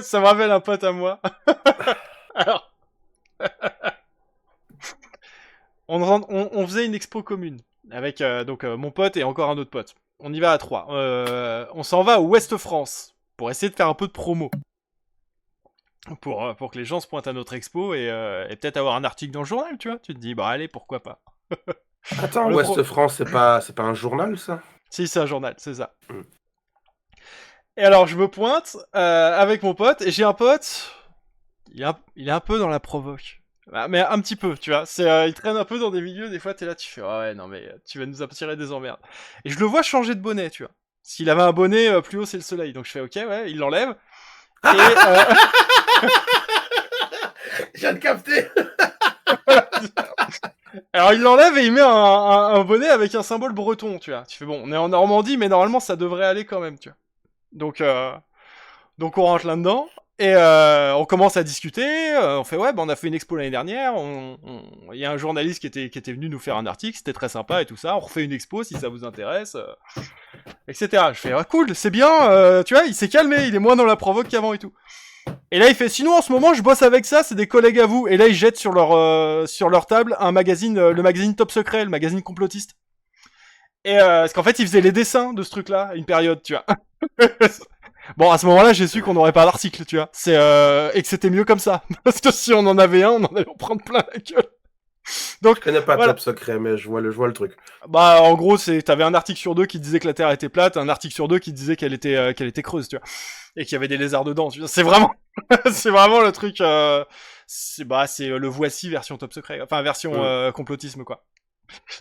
Ça me rappelle un pote à moi. Alors, on faisait une expo commune avec mon pote et encore un autre pote. On y va à 3. On s'en va au Ouest France pour essayer de faire un peu de promo. Pour que les gens se pointent à notre expo et peut-être avoir un article dans le journal, tu vois. Tu te dis, bah allez, pourquoi pas. Attends, Le Ouest pro... France, c'est pas un journal, ça? Si, c'est un journal, c'est ça. Hmm. Et alors, je me pointe avec mon pote, et j'ai un pote, il est un peu dans la provoque. Mais un petit peu, tu vois. Il traîne un peu dans des milieux, des fois, t'es là, tu fais, oh ouais, non, mais tu vas nous attirer des emmerdes. Et je le vois changer de bonnet, tu vois. S'il avait un bonnet, plus haut, c'est le soleil. Donc je fais, ok, ouais, il l'enlève. Et Je viens de capter. alors il l'enlève et il met un bonnet avec un symbole breton, tu vois. Tu fais, bon, on est en Normandie, mais normalement, ça devrait aller quand même, tu vois. Donc, donc on rentre là-dedans. Et on commence à discuter, on fait ouais, bah on a fait une expo l'année dernière, il y a un journaliste qui était venu nous faire un article, c'était très sympa et tout ça, on refait une expo si ça vous intéresse, etc. Je fais ah cool, c'est bien, tu vois, il s'est calmé, il est moins dans la provoque qu'avant et tout. Et là il fait sinon en ce moment je bosse avec ça, c'est des collègues à vous, et là ils jettent sur leur table un magazine, le magazine Top Secret, le magazine complotiste. Et parce qu'en fait ils faisaient les dessins de ce truc-là à une période, tu vois. Bon, à ce moment-là, j'ai su qu'on n'aurait pas d'article, tu vois. Et que c'était mieux comme ça. Parce que si on en avait un, on en allait en prendre plein la gueule. Je Donc, connais pas voilà. Top Secret, mais je vois le truc. Bah, en gros, t'avais un article sur deux qui disait que la Terre était plate, un article sur deux qui disait qu'elle était creuse, tu vois. Et qu'il y avait des lézards dedans, tu vois. C'est vraiment, c'est vraiment le truc, c'est le voici version Top Secret. Enfin, version, Hmm. complotisme, quoi.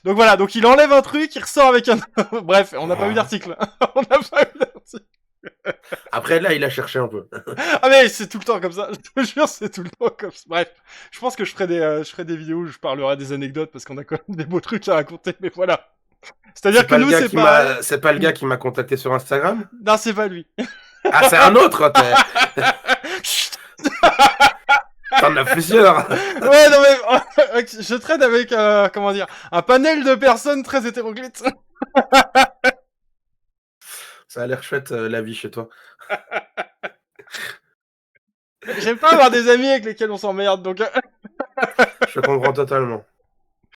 Donc voilà, donc il enlève un truc, il ressort avec un, bref, on n'a pas eu d'article. On n'a pas eu d'article. Après, là, il a cherché un peu. Ah mais c'est tout le temps comme ça, je te jure, c'est tout le temps comme ça. Bref, je pense que je ferai des vidéos où je parlerai des anecdotes parce qu'on a quand même des beaux trucs à raconter, mais voilà. C'est-à-dire que nous, c'est pareil. C'est pas le gars qui m'a contacté sur Instagram? Non, c'est pas lui. Ah, c'est un autre, Chut. t'en as plusieurs. Ouais, non mais je traîne avec, comment dire, un panel de personnes très hétéroclites. Ça a l'air chouette, la vie chez toi. J'aime pas avoir des amis avec lesquels on s'emmerde, donc... Je comprends totalement.